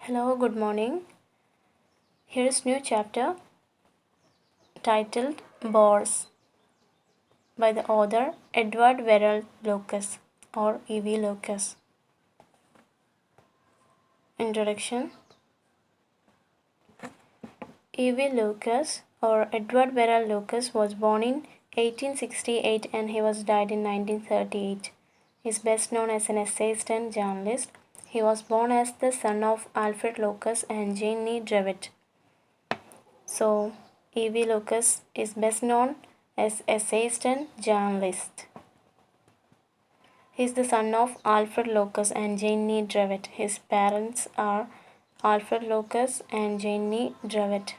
Hello, good morning. Here's new chapter titled Bores by the author Edward Verrall Lucas or E.V. Lucas. Introduction. E.V. Lucas or Edward Verrall Lucas was born in 1868 and he was died in 1938. He is best known as an essayist and journalist. He was born as the son of Alfred Lucas and Jane Nee Drewitt. So, E.V. Lucas is best known as essayist and journalist. He is the son of Alfred Lucas and Jane Nee Drewitt. His parents are Alfred Lucas and Jane Nee Drewitt.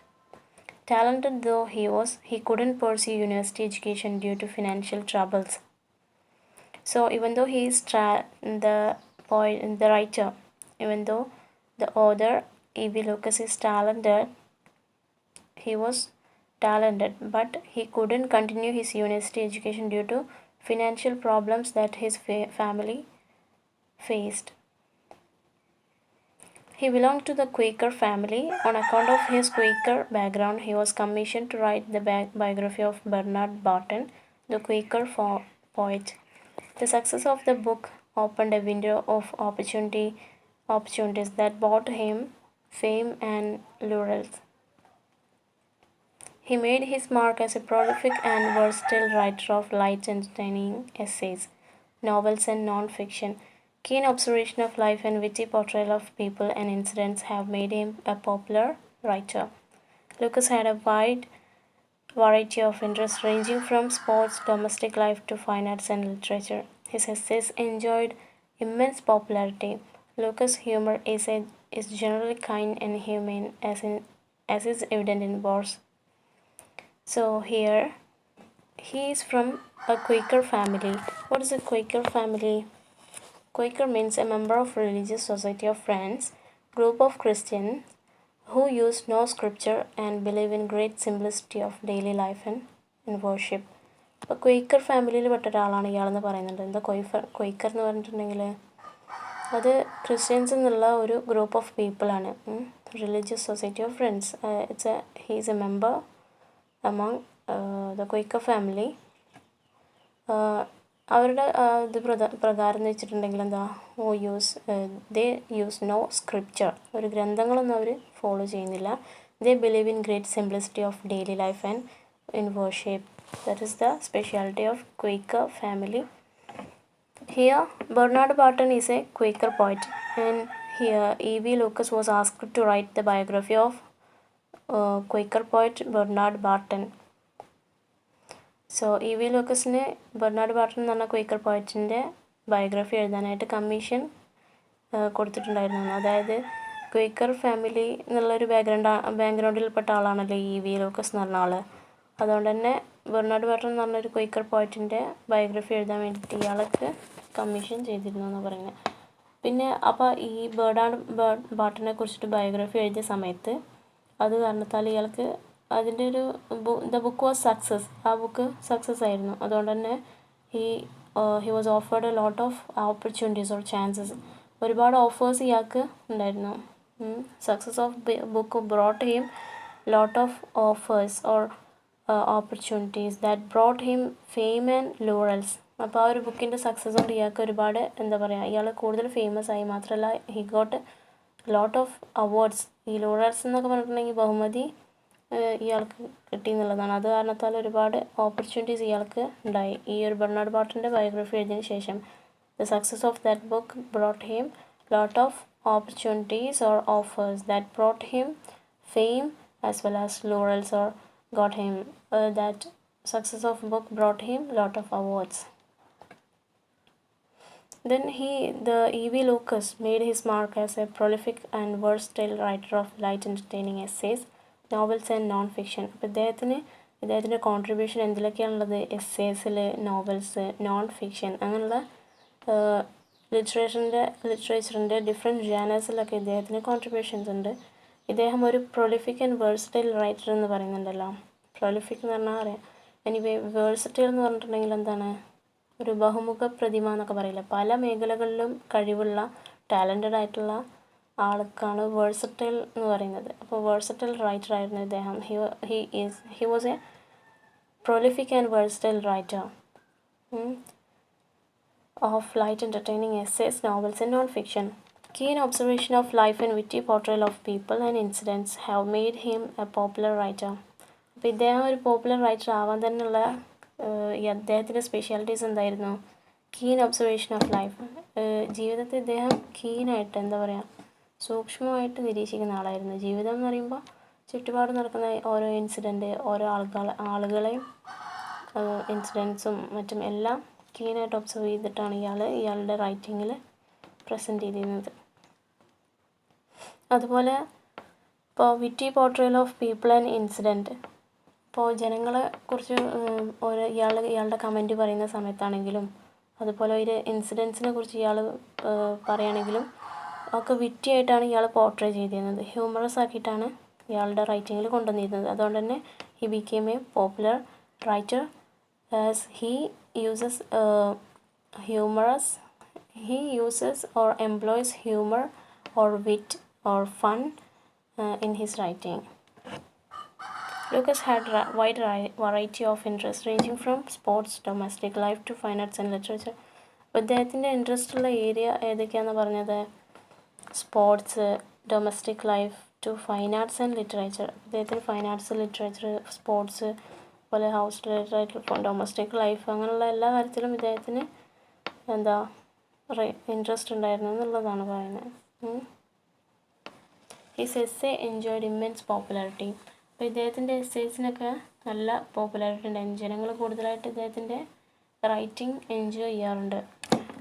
Talented though he was, he couldn't pursue university education due to financial troubles. So even though he is the writer, even though the author E.V. Lucas is talented, he was talented, but he couldn't continue his university education due to financial problems that his family faced. He belonged to the Quaker family. On account of his Quaker background, he was commissioned to write the biography of Bernard Barton, the Quaker poet. The success of the book opened a window of opportunities that brought him fame and laurels. He made his mark as a prolific and versatile writer of light entertaining essays, novels, and non-fiction. Keen observation of life and witty portrayal of people and incidents have made him a popular writer. Lucas had a wide variety of interests ranging from sports, domestic life to fine arts and literature. His essays enjoyed immense popularity. Lucas' humor is generally kind and humane, as is evident in Bores. So here he is from a Quaker family. What is a Quaker family? Quaker means a member of Religious Society of Friends, group of Christians who use no scripture and believe in great simplicity of daily life and in worship. അപ്പോൾ ക്വയ്ക്കർ ഫാമിലിയിൽ പെട്ട ഒരാളാണ് ഇയാളെന്ന് പറയുന്നുണ്ട്. എന്താ ക്വയ്ക്കർ എന്ന് പറഞ്ഞിട്ടുണ്ടെങ്കിൽ അത് Christians എന്നുള്ള ഒരു ഗ്രൂപ്പ് ഓഫ് പീപ്പിളാണ്. Religious society of friends. He's a member among the Quaker family. അവരുടെ ഇത് പ്രകാരം എന്ന് വെച്ചിട്ടുണ്ടെങ്കിൽ എന്താ ദേ യൂസ് നോ സ്ക്രിപ്ചർ, ഒരു ഗ്രന്ഥങ്ങളൊന്നും അവർ ഫോളോ ചെയ്യുന്നില്ല. ദേ believe in great simplicity of daily life and in worship. That is the speciality of Quaker family. Here Bernard Barton is a Quaker poet, and here E.V. Lucas was asked to write the biography of Quaker poet Bernard Barton. So E.V. ലൂക്കസിന് Bernard Barton എന്ന് പറഞ്ഞ ക്വയ്ക്കർ പോയറ്റിൻ്റെ biography എഴുതാനായിട്ട് commission കൊടുത്തിട്ടുണ്ടായിരുന്നു. അതായത് ക്വയ്ക്കർ family എന്നുള്ളൊരു ബാക്ക്ഗ്രൗണ്ടിൽപ്പെട്ട ആളാണല്ലോ E.V. Lucas എന്ന് പറഞ്ഞ ആൾ. അതുകൊണ്ട് തന്നെ ബെർണാഡ് ബാർട്ടൺ എന്ന് പറഞ്ഞൊരു ക്വയ്ക്കർ പോയറ്റിൻ്റെ ബയോഗ്രഫി എഴുതാൻ വേണ്ടിയിട്ട് ഇയാൾക്ക് കമ്മീഷൻ ചെയ്തിരുന്നു എന്ന് പറയുന്നത്. പിന്നെ അപ്പോൾ ഈ ബാർട്ടനെ കുറിച്ചിട്ട് ബയോഗ്രഫി എഴുതിയ സമയത്ത് അത് കാരണത്താൽ ഇയാൾക്ക് അതിൻ്റെ ഒരു ദ ബുക്ക് വാസ് സക്സസ്, ആ ബുക്ക് സക്സസ് ആയിരുന്നു. അതുകൊണ്ട് തന്നെ he was offered a lot of opportunities or chances. ഒരുപാട് ഓഫേഴ്സ് ഇയാൾക്ക് ഉണ്ടായിരുന്നു. Success of book brought him lot of offers or opportunities that brought him fame and laurels. അപ്പോൾ ആ ഒരു ബുക്കിൻ്റെ സക്സസ് കൊണ്ട് ഇയാൾക്ക് ഒരുപാട് എന്താ പറയുക, ഇയാൾ കൂടുതൽ ഫേമസ് ആയി. മാത്രമല്ല he got lot of awards. ഈ ലോറൽസ് എന്നൊക്കെ പറഞ്ഞിട്ടുണ്ടെങ്കിൽ ബഹുമതി ഇയാൾക്ക് കിട്ടി എന്നുള്ളതാണ്. അത് കാരണത്താൽ ഒരുപാട് ഓപ്പർച്യൂണിറ്റീസ് ഇയാൾക്ക് ഉണ്ടായി. ഈ ഒരു ബെർണാഡ് ബാർട്ടൻ്റെ ബയോഗ്രഫി എഴുതിയതിന് ശേഷം the success of that book brought him lot of opportunities or offers that brought him fame as well as laurels or got him that success of book brought him lot of awards. Then the E.V. Lucas made his mark as a prolific and versatile writer of light entertaining essays, novels and non fiction. അപ്പോൾ ഇദ്ദേഹത്തിൻ്റെ contribution എന്തിലൊക്കെയാണുള്ളത്? എസ്സേസിൽ, novels, non fiction, അങ്ങനെയുള്ള ലിറ്ററേച്ചറിൻ്റെ different ജേണേഴ്സിലൊക്കെ ഇദ്ദേഹത്തിന് contributions ഉണ്ട്. ഇദ്ദേഹം ഒരു prolific and versatile writer എന്ന് പറയുന്നുണ്ടല്ലോ. Prolific എന്ന് പറഞ്ഞാൽ അറിയാം. എനിവേ വേഴ്സറ്റൈൽ എന്ന് പറഞ്ഞിട്ടുണ്ടെങ്കിൽ എന്താണ്? ഒരു ബഹുമുഖ പ്രതിമ എന്നൊക്കെ പറയില്ല. പല മേഖലകളിലും കഴിവുള്ള ടാലൻറ്റഡ് ആയിട്ടുള്ള ആൾക്കാണ് വേഴ്സറ്റൈൽ എന്ന് പറയുന്നത്. അപ്പോൾ വേഴ്സറ്റൈൽ റൈറ്റർ ആയിരുന്നു ഇദ്ദേഹം. He was A prolific and versatile writer of light entertaining essays, novels and non-fiction. Keen observation of life and witty portrayal of people and incidents have made him a popular writer. അപ്പോൾ ഇദ്ദേഹം ഒരു popular writer ആവാൻ തന്നെയുള്ള ഈ അദ്ദേഹത്തിൻ്റെ specialities എന്തായിരുന്നു? Keen observation of life. ജീവിതത്തെ ഇദ്ദേഹം കീനായിട്ട് എന്താ പറയുക, സൂക്ഷ്മമായിട്ട് നിരീക്ഷിക്കുന്ന ആളായിരുന്നു. ജീവിതം എന്ന് പറയുമ്പോൾ ചുറ്റുപാട് നടക്കുന്ന ഓരോ ഇൻസിഡൻറ്റ്, ഓരോ ആളുകളെയും ഇൻസിഡൻസും മറ്റും എല്ലാം കീനായിട്ട് ഒബ്സർവ് ചെയ്തിട്ടാണ് ഇയാളുടെ റൈറ്റിങ്ങിൽ പ്രസൻറ്റ് ചെയ്തിരുന്നത്. അതുപോലെ ഇപ്പോൾ witty portrayal of people and incident, ഇപ്പോൾ ജനങ്ങളെ കുറിച്ച് ഇയാളുടെ കമൻറ്റ് പറയുന്ന സമയത്താണെങ്കിലും അതുപോലെ ഒരു ഇൻസിഡൻസിനെ കുറിച്ച് ഇയാൾ പറയുകയാണെങ്കിലും ഒക്കെ വിറ്റി ആയിട്ടാണ് ഇയാൾ പോർട്രേ ചെയ്തിരുന്നത്. ഹ്യൂമറസ് ആക്കിയിട്ടാണ് ഇയാളുടെ റൈറ്റിങ്ങിൽ കൊണ്ടുവന്നിരുന്നത്. അതുകൊണ്ട് തന്നെ he became A popular writer as he uses or employs humor or wit or fun in his writing. Lucas had a wide variety of interests ranging from sports, domestic life to fine arts and literature. അദ്ദേഹത്തിൻ്റെ interest ഉള്ള area ഏതൊക്കെയാണെന്ന് പറഞ്ഞത്? Sports, domestic life to fine arts and literature. അദ്ദേഹത്തിന് fine arts, literature, sports, അതുപോലെ house related ആയിട്ടുള്ള domestic life, അങ്ങനെയുള്ള എല്ലാ കാര്യത്തിലും ഇദ്ദേഹത്തിന് ഇൻട്രസ്റ്റ് ഉണ്ടായിരുന്നു എന്നുള്ളതാണ് പറയുന്നത്. His essay enjoyed immense popularity. അപ്പോൾ ഇദ്ദേഹത്തിൻ്റെ എസ്സേസിനൊക്കെ നല്ല പോപ്പുലാരിറ്റി ഉണ്ടായിരുന്നു. ജനങ്ങൾ കൂടുതലായിട്ട് ഇദ്ദേഹത്തിൻ്റെ റൈറ്റിംഗ് എൻജോയ് ചെയ്യാറുണ്ട്.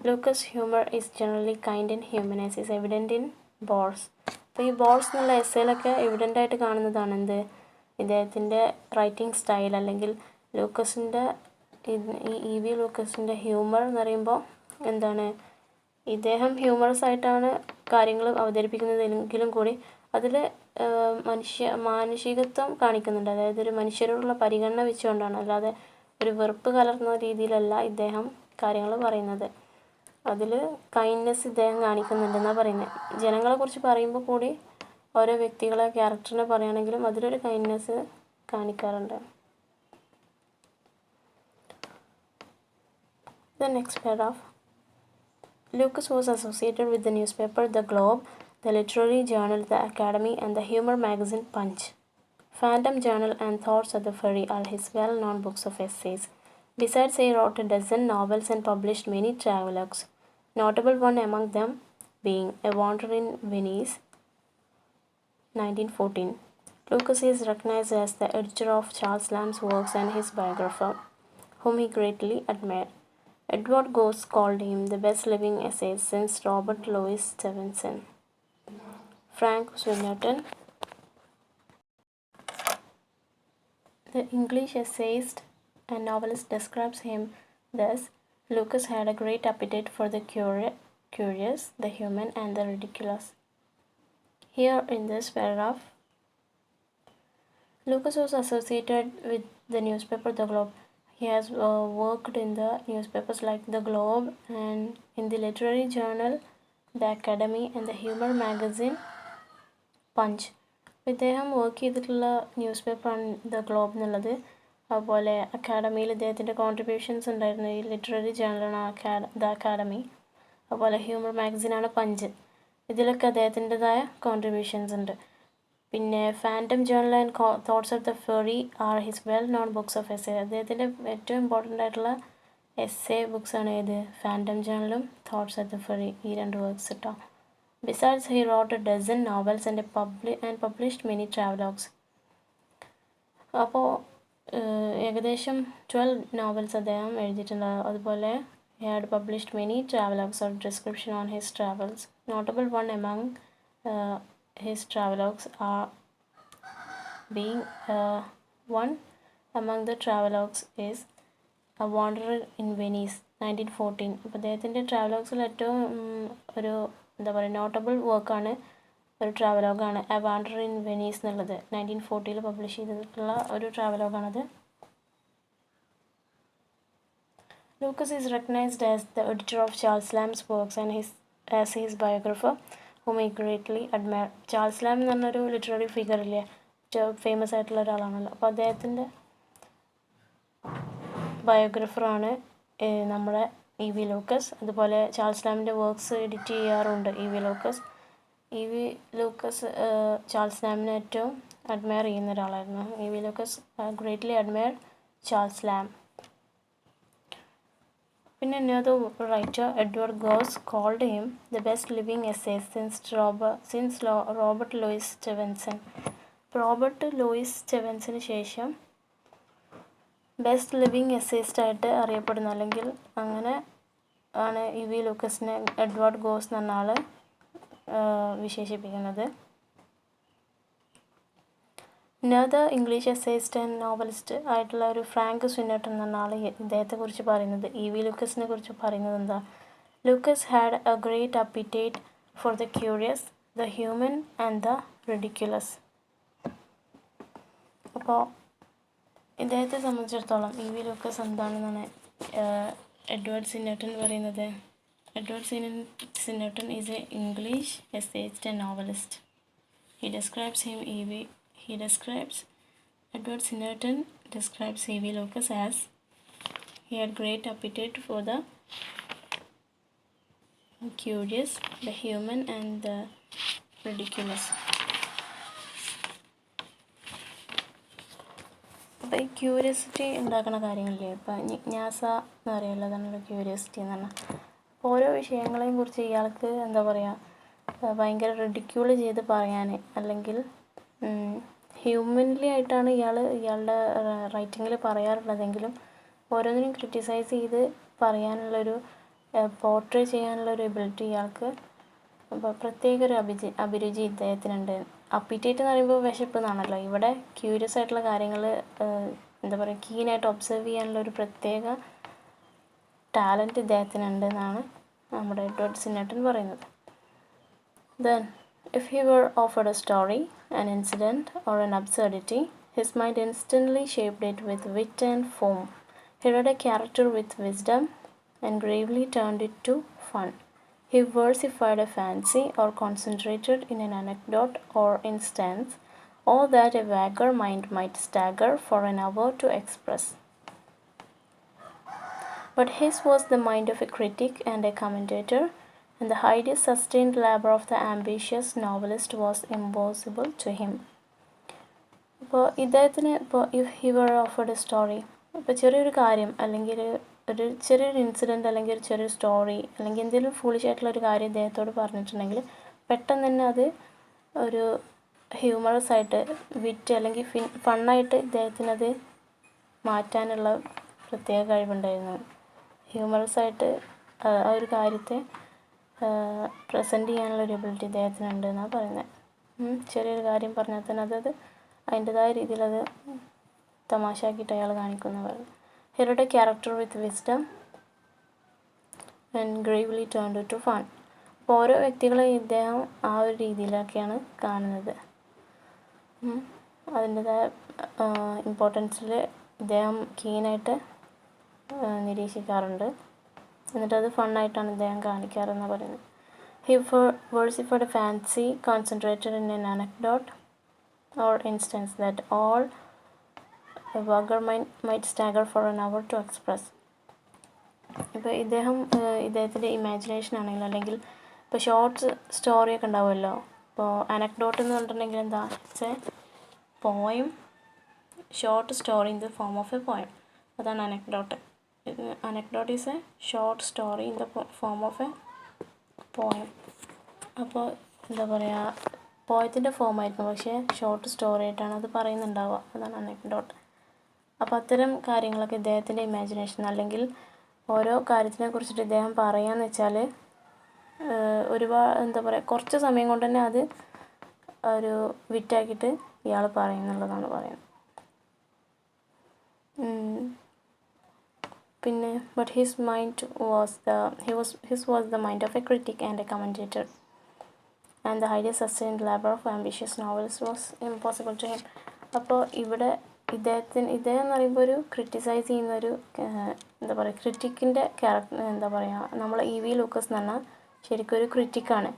Lucas humour is generally kind and humanise is evident in bores. അപ്പോൾ ഈ ബോർസ് എന്നുള്ള എസ്സേയിലൊക്കെ എവിഡൻ്റായിട്ട് കാണുന്നതാണ് എന്ത്? ഇദ്ദേഹത്തിൻ്റെ റൈറ്റിംഗ് സ്റ്റൈൽ, അല്ലെങ്കിൽ ലൂക്കസിൻ്റെ ഇ.വി. ലൂക്കസിൻ്റെ ഹ്യൂമർ എന്ന് പറയുമ്പോൾ എന്താണ്, ഇദ്ദേഹം ഹ്യൂമറസ് ആയിട്ടാണ് കാര്യങ്ങൾ അവതരിപ്പിക്കുന്നതെങ്കിലും കൂടി അതിൽ മാനുഷികത്വം കാണിക്കുന്നുണ്ട്. അതായത് ഒരു മനുഷ്യരോടുള്ള പരിഗണന വെച്ചുകൊണ്ടാണ്, അല്ലാതെ ഒരു വെറുപ്പ് കലർന്ന രീതിയിലല്ല ഇദ്ദേഹം കാര്യങ്ങൾ പറയുന്നത്. അതിൽ കൈൻഡ്നെസ് ഇദ്ദേഹം കാണിക്കുന്നുണ്ടെന്നാണ് പറയുന്നത്. ജനങ്ങളെക്കുറിച്ച് പറയുമ്പോൾ കൂടി ഓരോ വ്യക്തികളെ, ക്യാരക്ടറിനെ പറയുകയാണെങ്കിലും അതിലൊരു കൈൻഡ്നെസ് കാണിക്കാറുണ്ട്. The next paragraph. Lucas was associated with the newspaper The Globe, the literary journal The Academy, and the humor magazine Punch. Phantom Journal and Thoughts at the Ferry are his well-known books of essays. Besides, he wrote a dozen novels and published many travelogues, notable one among them being A Wanderer in Venice, 1914. Lucas is recognized as the editor of Charles Lamb's works and his biographer, whom he greatly admired. Edward Gosse called him the best living essayist since Robert Louis Stevenson. Frank Swinnerton, the English essayist and novelist, describes him thus: Lucas had a great appetite for the curious, the human, and the ridiculous. Here in this paragraph, Lucas was associated with the newspaper The Globe. He has worked in the newspapers like The Globe and in the literary journal The Academy and the humor magazine Punch. ഇദ്ദേഹം work ചെയ്തിട്ടുള്ള news പേപ്പറാണ് the Globe എന്നുള്ളത്. അതുപോലെ അക്കാഡമിയിൽ ഇദ്ദേഹത്തിൻ്റെ contributions ഉണ്ടായിരുന്നു. ഈ literary ജേണലാണ് ദ അക്കാഡമി. അതുപോലെ ഹ്യൂമർ മാഗസിനാണ് പഞ്ച്. ഇതിലൊക്കെ അദ്ദേഹത്തിൻ്റെതായ കോൺട്രിബ്യൂഷൻസ് ഉണ്ട്. പിന്നെ Phantom journal and thoughts of the ferry are his well known books of essay. അദ്ദേഹത്തിൻ്റെ ഏറ്റവും ഇമ്പോർട്ടൻ്റ് ആയിട്ടുള്ള എസ്സേ ബുക്സാണ് ഏത്? ഫാൻറ്റം ജേണലും തോട്ട്സ് ഓഫ് ദ ഫെറി, ഈ രണ്ട് വർക്ക്സ് കേട്ടോ. Besides, he wrote a dozen novels and published many travelogues. അപ്പോൾ ഏകദേശം 12 novels അദ്ദേഹം എഴുതിയിട്ടുണ്ട്. അതുപോലെ he had published many travelogues or description on his travels. Notable one among his travelogues are being one among the travelogues is A Wanderer in Venice, 1914. അപ്പോൾ അദ്ദേഹത്തിൻ്റെ ട്രാവലോഗ്സിൽ ഏറ്റവും ഒരു എന്താ പറയുക നോട്ടബിൾ വർക്കാണ്, ഒരു ട്രാവലോഗാണ് എ വാണ്ടറർ ഇൻ വെനീസ് എന്നുള്ളത്. 1940 പബ്ലിഷ് ചെയ്തിട്ടുള്ള ഒരു ട്രാവലോഗാണത്. Lucas is recognised as the editor of Charles Lamb's works and as his biographer, whom he greatly admired. Charles Lamb എന്ന് പറഞ്ഞൊരു ലിറ്റററി ഫിഗർ ഇല്ലേ, ഫേമസ് ആയിട്ടുള്ള ഒരാളാണല്ലോ. അപ്പോൾ അദ്ദേഹത്തിൻ്റെ ബയോഗ്രഫറാണ് നമ്മുടെ ഇ വി ലൂക്കസ്. അതുപോലെ ചാൾസ് ലാമിൻ്റെ വർക്ക്സ് എഡിറ്റ് ചെയ്യാറുണ്ട് E V Lucas. E V Lucas Charles ലാമിനെ ഏറ്റവും അഡ്മയർ ചെയ്യുന്ന ഒരാളായിരുന്നു. E V Lucas greatly admired Charles Lamb. പിന്നെ another writer, Edward Gosse, called him the best living essayist since Robert Louis Stevenson. Robert Louis സ്റ്റെവൻസിന് ശേഷം best living essayist ആയിട്ട് അറിയപ്പെടുന്നു, അല്ലെങ്കിൽ അങ്ങനെ ആണ് ഇ വി ലൂക്കസിനെ എഡ്വേർഡ് ഗോസ് എന്ന് പറഞ്ഞ ആൾ വിശേഷിപ്പിക്കുന്നത്. Another English essayist and novelist ആയിട്ടുള്ള ഒരു ഫ്രാങ്ക് സ്വിന്നർട്ടൺ എന്ന് പറഞ്ഞ ആൾ ഇദ്ദേഹത്തെക്കുറിച്ച് പറയുന്നത്, ഇ വി ലൂക്കസിനെ കുറിച്ച് പറയുന്നത് എന്താ, Lucas had a great appetite for the curious, the human and the ridiculous. അപ്പോൾ ഇദ്ദേഹത്തെ സംബന്ധിച്ചിടത്തോളം ഇ വി ലൂക്കസ് എന്താണെന്നാണ് എഡ്വേർഡ് സിന്നർട്ടൺ പറയുന്നത്. Edward Swinnerton is a English essayist and novelist. Edward Snowden describes E.V. Lucas as he had great appetite for the curious, the human and the ridiculous. അപ്പോൾ ഈ curiosity ഉണ്ടാക്കുന്ന കാര്യങ്ങളില്ലേ, ഇപ്പം ജിജ്ഞാസ എന്ന് പറയുമല്ലോ, അതാണല്ലോ ക്യൂരിയോസിറ്റി എന്ന് പറഞ്ഞാൽ. ഓരോ വിഷയങ്ങളെയും കുറിച്ച് ഇയാൾക്ക് എന്താ പറയുക, ഭയങ്കര റിഡിക്യൂള് ചെയ്ത് പറയാൻ, അല്ലെങ്കിൽ ഹ്യൂമൻലി ആയിട്ടാണ് ഇയാളുടെ റൈറ്റിങ്ങിൽ പറയാറുള്ളതെങ്കിലും ഓരോന്നിനും ക്രിറ്റിസൈസ് ചെയ്ത് പറയാനുള്ളൊരു പോർട്രേ ചെയ്യാനുള്ളൊരു എബിലിറ്റി ഇയാൾക്ക്, അപ്പോൾ പ്രത്യേക ഒരു അഭിരുചി ഇദ്ദേഹത്തിനുണ്ട്. അപ്പിറ്റേറ്റ് എന്ന് പറയുമ്പോൾ വിശപ്പ് എന്നാണല്ലോ, ഇവിടെ ക്യൂരിയസ് ആയിട്ടുള്ള കാര്യങ്ങൾ എന്താ പറയുക, കീനായിട്ട് ഒബ്സർവ് ചെയ്യാനുള്ള ഒരു പ്രത്യേക ടാലൻറ്റ് ഇദ്ദേഹത്തിനുണ്ട് എന്നാണ് നമ്മുടെ എഡ്വേർഡ് സിന്നർട്ടൺ പറയുന്നത്. Then, if he were offered a story, an incident, or an absurdity, his mind instantly shaped it with wit and form. He read a character with wisdom and gravely turned it to fun. He versified a fancy or concentrated in an anecdote or instance, all that a vaguer mind might stagger for an hour to express. But his was the mind of a critic and a commentator, and the highly sustained labor of the ambitious novelist was impossible to him. ഇപ്പോൾ ഇദ്ദേഹത്തിന് if he were offered a story, ഇപ്പോൾ ചെറിയൊരു കാര്യം അല്ലെങ്കിൽ ഒരു ചെറിയൊരു incident അല്ലെങ്കിൽ ഒരു ചെറിയൊരു സ്റ്റോറി അല്ലെങ്കിൽ എന്തെങ്കിലും ഫൂളിഷ് ആയിട്ടുള്ള ഒരു കാര്യം ഇദ്ദേഹത്തോട് പറഞ്ഞിട്ടുണ്ടെങ്കിൽ പെട്ടെന്ന് തന്നെ അത് ഒരു ഹ്യൂമറസ് ആയിട്ട് വിറ്റ് അല്ലെങ്കിൽ ഫണ്ണായിട്ട് ഇദ്ദേഹത്തിനത് മാറ്റാനുള്ള പ്രത്യേക കഴിവുണ്ടായിരുന്നു. ഹ്യൂമറസ് ആയിട്ട് ആ ഒരു കാര്യത്തെ പ്രസൻറ്റ് ചെയ്യാനുള്ള ഒരു എബിലിറ്റി ഇദ്ദേഹത്തിനുണ്ട് എന്നാണ് പറയുന്നത്. ചെറിയൊരു കാര്യം പറഞ്ഞാൽ തന്നെ അതത് അതിൻ്റെതായ രീതിയിൽ അത് തമാശാക്കിയിട്ട് അയാൾ കാണിക്കുന്ന പറയുന്നത്. He read a character with wisdom and gravely turned it to fun. അപ്പോൾ ഓരോ വ്യക്തികളെ ഇദ്ദേഹം ആ ഒരു രീതിയിലൊക്കെയാണ് കാണുന്നത്. അതിൻ്റെതായ ഇമ്പോർട്ടൻസിൽ ഇദ്ദേഹം കീനായിട്ട് നിരീക്ഷിക്കാറുണ്ട്, എന്നിട്ടത് ഫണ്ണായിട്ടാണ് ഇദ്ദേഹം കാണിക്കാറെന്ന് പറയുന്നത്. He versified a fancy concentrated in an anecdote or instance that all a vulgar mind might stagger for an hour to express. ഇപ്പോൾ ഇദ്ദേഹത്തിൻ്റെ ഇമാജിനേഷൻ ആണെങ്കിൽ, അല്ലെങ്കിൽ ഇപ്പോൾ ഷോർട്ട്സ് സ്റ്റോറിയൊക്കെ ഉണ്ടാവുമല്ലോ. ഇപ്പോൾ അനക്ഡോട്ട് എന്ന് പറഞ്ഞിട്ടുണ്ടെങ്കിൽ എന്താ, it's A poem, short story in the form of A poem, അതാണ് anecdote. Anecdote is a short story in the form of a poem. അപ്പോൾ എന്താ പറയുക, പോയത്തിൻ്റെ ഫോമായിരിക്കും, പക്ഷേ ഷോർട്ട് സ്റ്റോറി ആയിട്ടാണ് അത് പറയുന്നുണ്ടാവുക, അതാണ് അനക്ഡോട്ട്. അപ്പോൾ അത്തരം കാര്യങ്ങളൊക്കെ ഇദ്ദേഹത്തിൻ്റെ ഇമാജിനേഷൻ, അല്ലെങ്കിൽ ഓരോ കാര്യത്തിനെ കുറിച്ചിട്ട് ഇദ്ദേഹം പറയാന്ന് വെച്ചാൽ ഒരുപാട് എന്താ പറയുക, കുറച്ച് സമയം കൊണ്ട് തന്നെ അത് ഒരു വിറ്റാക്കിയിട്ട് ഇയാൾ പറയുന്നുള്ളതാണ് പറയുന്നത്. പിന്നെ but his was the mind of a critic and a commentator, and the highly sustained labor of ambitious novels was impossible to him. അപ്പോൾ ഇവിടെ ഇദ്ദേഹം എന്ന് പറയുമ്പോൾ ഒരു ക്രിറ്റിസൈസ് ചെയ്യുന്നൊരു എന്താ പറയുക, ക്രിറ്റിക്കിൻ്റെ ക്യാരക്ടർ, എന്താ പറയുക, നമ്മൾ ഇ വി ലൂക്കസ് എന്ന് പറഞ്ഞാൽ ശരിക്കും ഒരു ക്രിറ്റിക്കാണ്.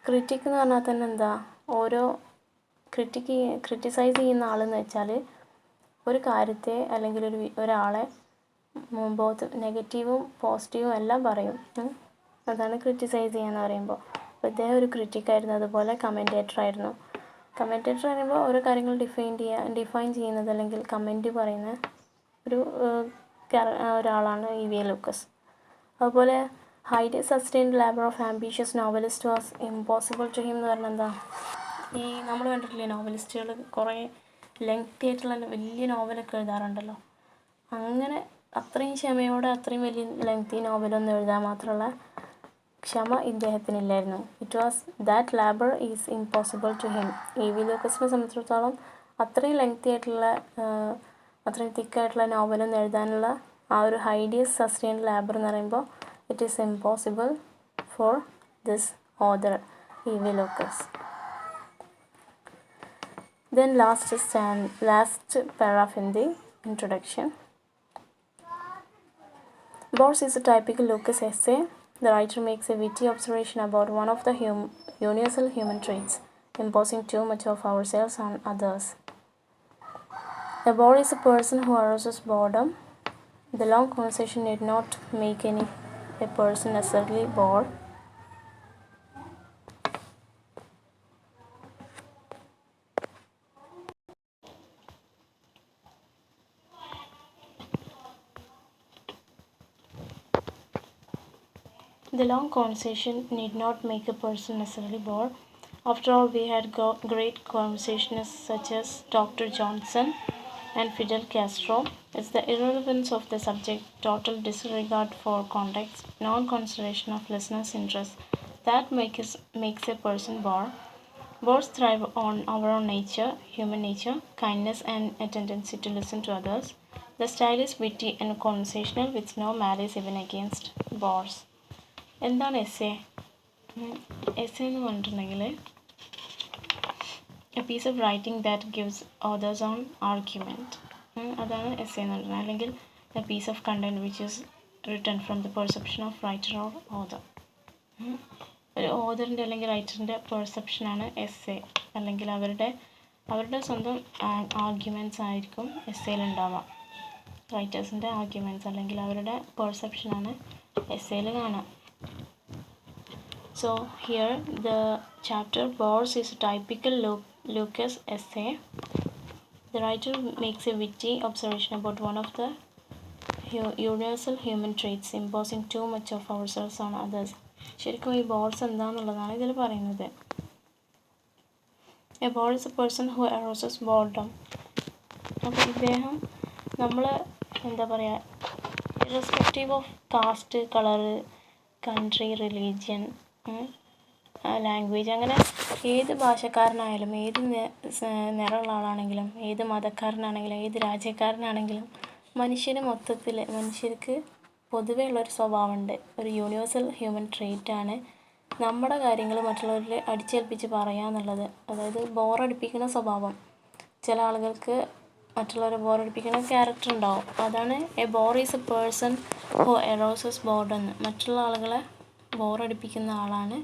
ക്രിറ്റിക് എന്ന് പറഞ്ഞാൽ തന്നെ എന്താ, ഓരോ ക്രിറ്റിസൈസ് ചെയ്യുന്ന ആളെന്ന് വെച്ചാൽ ഒരു കാര്യത്തെ അല്ലെങ്കിൽ ഒരാളെ ബോത്ത് നെഗറ്റീവും പോസിറ്റീവും എല്ലാം പറയും. അതാണ് ക്രിറ്റിസൈസ് ചെയ്യാന്ന് പറയുമ്പോൾ. അപ്പോൾ ഇദ്ദേഹം ഒരു ക്രിറ്റിക്കായിരുന്നു, അതുപോലെ കമൻറ്റേറ്റർ ആയിരുന്നു. കമൻറ്റേറ്റർ പറയുമ്പോൾ ഓരോ കാര്യങ്ങൾ ഡിഫൈൻ ചെയ്യുന്നത് അല്ലെങ്കിൽ കമൻറ്റ് പറയുന്ന ഒരു ഒരാളാണ് E.V. ലൂക്കസ്. അതുപോലെ highly sustained labour of ambitious novelist was impossible to him എന്ന് പറഞ്ഞാൽ എന്താ, ഈ നമ്മൾ കണ്ടിട്ടില്ലേ നോവലിസ്റ്റുകൾ കുറേ ലെങ്തി ആയിട്ടുള്ള വലിയ നോവലൊക്കെ എഴുതാറുണ്ടല്ലോ, അങ്ങനെ അത്രയും ക്ഷമയോടെ അത്രയും വലിയ ലെങ്തി നോവലൊന്നും എഴുതാൻ മാത്രമുള്ള ക്ഷമ ഇദ്ദേഹത്തിനില്ലായിരുന്നു. It was that labour is impossible to him. E.V. ലൂക്കസിനെ സംബന്ധിച്ചിടത്തോളം അത്രയും ലെങ്തി ആയിട്ടുള്ള അത്രയും തിക്കായിട്ടുള്ള നോവലൊന്നും എഴുതാനുള്ള ആ ഒരു ഹൈലി സസ്റ്റെയിൻഡ് ലാബർ എന്ന് പറയുമ്പോൾ it is impossible for this author E.V. Lucas. Then last paragraph in the introduction. Bores is a typical Lucas essay. The writer makes a witty observation about one of the universal human traits, imposing too much of ourselves on others. A bore is a person who arouses boredom. The long conversation need not make a person necessarily bored. The long conversation need not make a person necessarily bored. After all, we had great conversationists such as Dr. Johnson and Fidel Castro. It's the irrelevance of the subject, total disregard for context, non-consideration of listeners' interest that makes a person bored. Bores thrive on our own nature, human nature, kindness and a tendency to listen to others. The style is witty and conversational with no malice even against bores. എന്താണ് essay? Essay എന്ന് പറഞ്ഞിട്ടുണ്ടെങ്കിൽ a piece of writing that gives authors own argument, അതാണ് essay എന്ന് പറഞ്ഞിട്ടുണ്ടെങ്കിൽ. അല്ലെങ്കിൽ a piece of content which is written from the perception of writer or author. ഒരു ഓതറിൻ്റെ അല്ലെങ്കിൽ റൈറ്ററിൻ്റെ പെർസെപ്ഷനാണ് എസ്സേ, അല്ലെങ്കിൽ അവരുടെ സ്വന്തം ആർഗ്യുമെൻറ്റ്സ് ആയിരിക്കും എസ്സേയിൽ ഉണ്ടാവുക. റൈറ്റേഴ്സിൻ്റെ ആർഗ്യുമെൻറ്റ്സ് അല്ലെങ്കിൽ അവരുടെ പെർസെപ്ഷനാണ് എസ്സേയിൽ കാണുക. So here the chapter Bores is a typical Lucas essay. The writer makes a witty observation about one of the universal human traits, imposing too much of ourselves on others. ശരിക്കും ഈ Bohr's എന്താണെന്നുള്ളതാണ് ഇതിൽ പറയുന്നത്. A bore is a person who arouses boredom. അപ്പോൾ ഇദ്ദേഹം നമ്മൾ എന്താ പറയുക, irrespective of caste, colour, country, religion, language, അങ്ങനെ ഏത് ഭാഷക്കാരനായാലും ഏത് നിറമുള്ള ആളാണെങ്കിലും ഏത് മതക്കാരനാണെങ്കിലും ഏത് രാജ്യക്കാരനാണെങ്കിലും മനുഷ്യർക്ക് പൊതുവേ ഉള്ളൊരു സ്വഭാവമുണ്ട്. ഒരു യൂണിവേഴ്സൽ ഹ്യൂമൻ ട്രെയ്റ്റാണ് നമ്മുടെ കാര്യങ്ങൾ മറ്റുള്ളവരിൽ അടിച്ചേൽപ്പിച്ച് പറയുക എന്നുള്ളത്. അതായത് ബോറടിപ്പിക്കുന്ന സ്വഭാവം. ചില ആളുകൾക്ക് മറ്റുള്ളവരെ ബോറടിപ്പിക്കുന്ന ക്യാരക്ടർ ഉണ്ടാവും. അതാണ് a bore is a person who arouses boredom. മറ്റുള്ള ആളുകളെ ബോറടിപ്പിക്കുന്ന ആളാണ്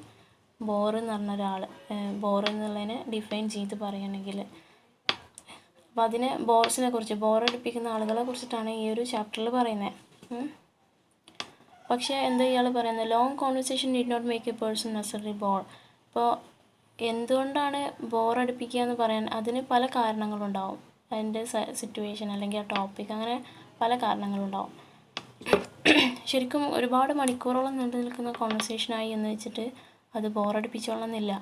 ബോർ എന്ന് പറഞ്ഞ ഒരാൾ. ബോർ എന്നുള്ളതിനെ ഡിഫൈൻ ചെയ്ത് പറയുകയാണെങ്കിൽ അപ്പോൾ അതിനെ ബോർസിനെ കുറിച്ച്, ബോറടിപ്പിക്കുന്ന ആളുകളെ കുറിച്ചിട്ടാണ് ഈ ഒരു ചാപ്റ്ററിൽ പറയുന്നത്. പക്ഷേ എന്താ ഇയാൾ പറയുന്നത്, long conversation need not make a person necessary bore. അപ്പോൾ എന്തുകൊണ്ടാണ് ബോറടിപ്പിക്കുക എന്ന് പറയാൻ അതിന് പല കാരണങ്ങളുണ്ടാവും. അതിൻ്റെ സിറ്റുവേഷൻ അല്ലെങ്കിൽ ആ ടോപ്പിക്, അങ്ങനെ പല കാരണങ്ങളുണ്ടാവും. ശരിക്കും ഒരുപാട് മണിക്കൂറോളം നീണ്ടു നിൽക്കുന്ന കോൺവെർസേഷനായി എന്ന് വെച്ചിട്ട് അത് ബോറടിപ്പിച്ചോളണമെന്നില്ല.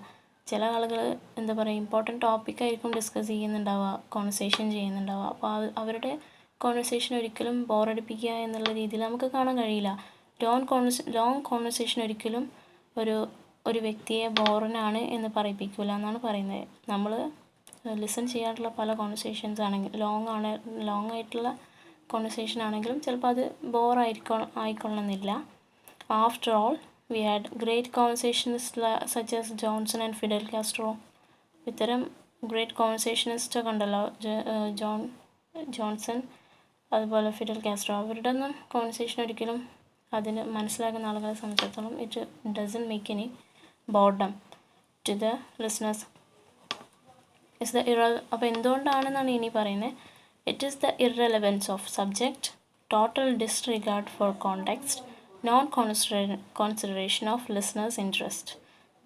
ചില ആളുകൾ എന്താ പറയുക, ഇമ്പോർട്ടൻറ്റ് ടോപ്പിക്കായിരിക്കും ഡിസ്കസ് ചെയ്യുന്നുണ്ടാവുക, കോൺവെർസേഷൻ ചെയ്യുന്നുണ്ടാവുക. അപ്പോൾ അവരുടെ കോൺവെർസേഷൻ ഒരിക്കലും ബോറടിപ്പിക്കുക എന്നുള്ള രീതിയിൽ നമുക്ക് കാണാൻ കഴിയില്ല. ലോങ് കോൺവെർസേഷൻ ഒരിക്കലും ഒരു വ്യക്തിയെ ബോറിനാണ് എന്ന് പറയിപ്പിക്കില്ല എന്നാണ് പറയുന്നത്. നമ്മൾ ലിസൺ ചെയ്യാറുള്ള പല കോൺവെർസേഷൻസ് ആണെങ്കിൽ ലോങ് ആയിട്ടുള്ള കോൺവെർസേഷൻ ആണെങ്കിലും ചിലപ്പോൾ അത് ആയിക്കൊള്ളണമെന്നില്ല. After all we had great conversationist such as Johnson and Fidel Castro. ഇത്തരം ഗ്രേറ്റ് കോൺവെർസേഷനിസ്റ്റൊക്കെ ഉണ്ടല്ലോ, ജോൺസൺ അതുപോലെ ഫിഡൽ കാസ്ട്രോ. അവരുടെ ഒന്നും കോൺവെർസേഷൻ ഒരിക്കലും അതിന് മനസ്സിലാക്കുന്ന ആളുകളെ സംബന്ധിച്ചിടത്തോളം it doesn't make any boredom. to the listeners. അപ്പോൾ എന്തുകൊണ്ടാണെന്നാണ് ഇനി പറയുന്നത്. It is the irrelevance of subject, total disregard for context, non consideration of listeners interest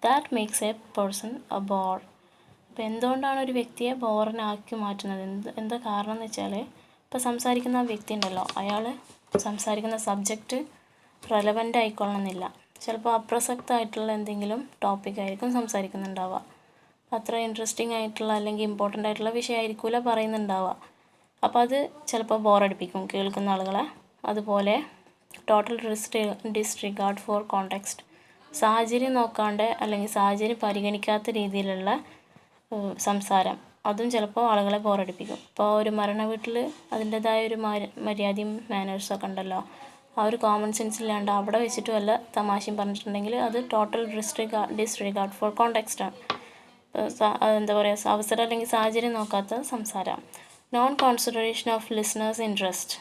that makes a person a bore. അപ്പോൾ എന്തുകൊണ്ടാണ് ഒരു വ്യക്തിയെ ബോറിനാക്കി മാറ്റുന്നത്, എന്താ കാരണം എന്ന് വെച്ചാൽ, ഇപ്പോൾ സംസാരിക്കുന്ന ആ വ്യക്തി ഉണ്ടല്ലോ, അയാൾ സംസാരിക്കുന്ന സബ്ജക്റ്റ് റെലവൻ്റ് ആയിക്കൊള്ളണമെന്നില്ല. ചിലപ്പോൾ അപ്രസക്തമായിട്ടുള്ള എന്തെങ്കിലും ടോപ്പിക്കായിരിക്കും സംസാരിക്കുന്നുണ്ടാവുക. അത്ര ഇൻട്രസ്റ്റിംഗ് ആയിട്ടുള്ള അല്ലെങ്കിൽ ഇമ്പോർട്ടൻ്റ് ആയിട്ടുള്ള വിഷയമായിരിക്കില്ല പറയുന്നുണ്ടാവുക. അപ്പോൾ അത് ചിലപ്പോൾ ബോറടിപ്പിക്കും കേൾക്കുന്ന ആളുകളെ. അതുപോലെ ടോട്ടൽ ഡിസ്റിഗാർഡ് ഫോർ കോണ്ടെക്സ്റ്റ്, സാഹചര്യം നോക്കാണ്ട് അല്ലെങ്കിൽ സാഹചര്യം പരിഗണിക്കാത്ത രീതിയിലുള്ള സംസാരം, അതും ചിലപ്പോൾ ആളുകളെ ബോറടിപ്പിക്കും. ഇപ്പോൾ ഒരു മരണ വീട്ടിൽ അതിൻ്റേതായ ഒരു മര്യാദയും മാനേഴ്സൊക്കെ ഉണ്ടല്ലോ, ആ ഒരു കോമൺ സെൻസ് ഇല്ലാണ്ട് അവിടെ വെച്ചിട്ട് വല്ല തമാശയും പറഞ്ഞിട്ടുണ്ടെങ്കിൽ അത് ടോട്ടൽ ഡിസ്റിഗാർഡ് ഫോർ കോണ്ടെക്സ്റ്റാണ്. എന്താ പറയുക, അവസരം അല്ലെങ്കിൽ സാഹചര്യം നോക്കാത്ത സംസാരം. Non consideration of listeners interest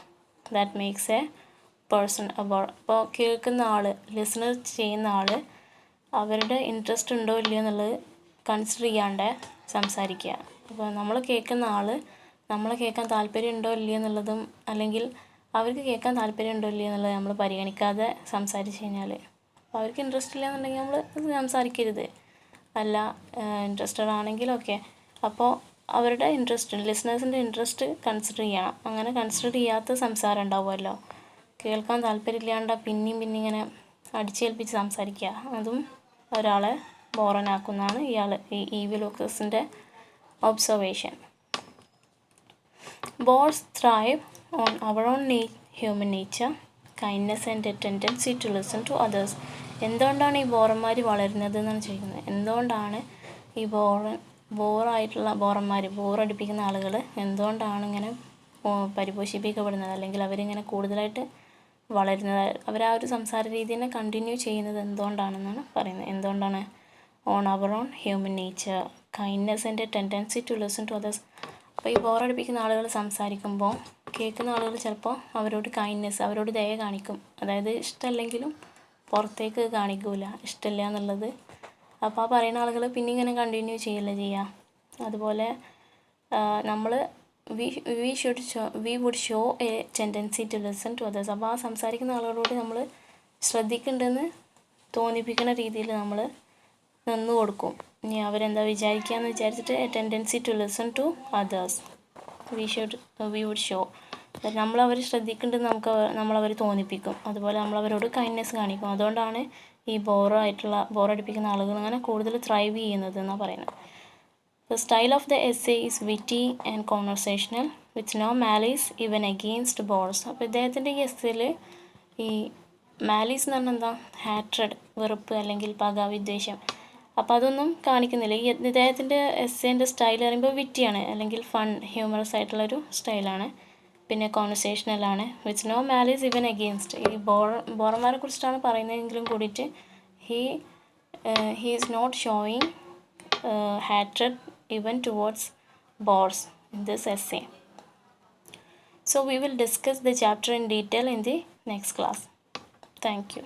that makes a person about. ഇപ്പോൾ കേൾക്കുന്ന ആൾ, ലിസണർ ചെയ്യുന്ന ആൾ അവരുടെ ഇൻട്രസ്റ്റ് ഉണ്ടോ ഇല്ലയോ എന്നുള്ളത് കൺസിഡർ ചെയ്യാണ്ട് സംസാരിക്കുക. അപ്പോൾ നമ്മൾ കേൾക്കുന്ന ആൾ നമ്മളെ കേൾക്കാൻ താല്പര്യം ഉണ്ടോ ഇല്ലയോ എന്നുള്ളതും, അല്ലെങ്കിൽ അവർക്ക് കേൾക്കാൻ താല്പര്യം ഉണ്ടോ ഇല്ലയോ എന്നുള്ളത് നമ്മൾ പരിഗണിക്കാതെ സംസാരിച്ച് കഴിഞ്ഞാൽ, അപ്പോൾ അവർക്ക് ഇൻട്രസ്റ്റ് ഇല്ല എന്നുണ്ടെങ്കിൽ നമ്മൾ അത് സംസാരിക്കരുത്. അല്ല, ഇൻട്രസ്റ്റഡ് ആണെങ്കിലൊക്കെ അപ്പോൾ അവരുടെ ഇൻട്രസ്റ്റ്, ലിസണേഴ്സിൻ്റെ ഇൻട്രസ്റ്റ് കൺസിഡർ ചെയ്യണം. അങ്ങനെ കൺസിഡർ ചെയ്യാത്ത സംസാരം ഉണ്ടാവുമല്ലോ, കേൾക്കാൻ താല്പര്യമില്ലാണ്ട് പിന്നെയും ഇങ്ങനെ അടിച്ചേൽപ്പിച്ച് സംസാരിക്കുക, അതും ഒരാളെ ബോറനാക്കുന്നതാണ് ഈ ഈവി ലൂക്കസിൻ്റെ observation. Bores thrive on our own human nature, kindness and a tendency to listen to others. എന്തുകൊണ്ടാണ് ഈ ബോറന്മാർ വളരുന്നത് എന്നാണ് ചോദിക്കുന്നത്. എന്തുകൊണ്ടാണ് ഈ ബോറടിപ്പിക്കുന്ന ആളുകൾ എന്തുകൊണ്ടാണ് ഇങ്ങനെ പരിപോഷിപ്പിക്കപ്പെടുന്നത്, അല്ലെങ്കിൽ അവരിങ്ങനെ കൂടുതലായിട്ട് വളരുന്നത്, അവർ ആ ഒരു സംസാര രീതിനെ കണ്ടിന്യൂ ചെയ്യുന്നത് എന്തുകൊണ്ടാണെന്നാണ് പറയുന്നത്. എന്തുകൊണ്ടാണ്? On our own human nature, kindness and a tendency to listen to others. അപ്പോൾ ഈ ബോറടിപ്പിക്കുന്ന ആളുകൾ സംസാരിക്കുമ്പോൾ കേൾക്കുന്ന ആളുകൾ ചിലപ്പോൾ അവരോട് കൈൻഡ്നെസ്, അവരോട് ദയ കാണിക്കും. അതായത് ഇഷ്ടമല്ലെങ്കിലും പുറത്തേക്ക് കാണിക്കൂല, ഇഷ്ടമില്ല എന്നുള്ളത്. അപ്പോൾ ആ പറയുന്ന ആളുകൾ പിന്നെ ഇങ്ങനെ കണ്ടിന്യൂ ചെയ്യില്ല ചെയ്യുക. അതുപോലെ നമ്മൾ we would show a tendency to listen to others. അപ്പോൾ ആ സംസാരിക്കുന്ന ആളുകളോട് നമ്മൾ ശ്രദ്ധിക്കുന്നുണ്ടെന്ന് തോന്നിപ്പിക്കുന്ന രീതിയിൽ നമ്മൾ നിന്ന് കൊടുക്കും. ഇനി അവരെന്താ വിചാരിക്കുകയെന്ന് വിചാരിച്ചിട്ട് a tendency to listen to others we would show. നമ്മളവർ ശ്രദ്ധിക്കുന്നുണ്ടെന്ന് നമ്മളവർ തോന്നിപ്പിക്കും. അതുപോലെ നമ്മളവരോട് കൈൻഡ്നെസ് കാണിക്കും. അതുകൊണ്ടാണ് ഈ ബോറടിപ്പിക്കുന്ന ആളുകൾ അങ്ങനെ കൂടുതൽ ത്രൈവ് ചെയ്യുന്നത് എന്നാണ് പറയുന്നത്. The style of the essay is witty and conversational with no malice even against bores. അപ്പോൾ ഇദ്ദേഹത്തിൻ്റെ ഈ എസ്സേയിൽ ഈ മാലീസ് എന്ന് പറഞ്ഞാൽ എന്താ, ഹാട്രഡ്, വെറുപ്പ് അല്ലെങ്കിൽ പക, വിദ്വേഷം, അപ്പോൾ അതൊന്നും കാണിക്കുന്നില്ല. ഈ ഇദ്ദേഹത്തിൻ്റെ എസ്സേൻ്റെ സ്റ്റൈൽ പറയുമ്പോൾ വിറ്റിയാണ്, അല്ലെങ്കിൽ ഫൺ, ഹ്യൂമറസ് ആയിട്ടുള്ളൊരു സ്റ്റൈലാണ്. പിന്നെ കോൺവെർസേഷണലാണ്. With no malice even against. ഈ ബോറന്മാരെ കുറിച്ചിട്ടാണ് പറയുന്നതെങ്കിലും കൂടിയിട്ട് he is not showing hatred even towards bores in this essay. So we will discuss the chapter in detail in the next class. Thank you.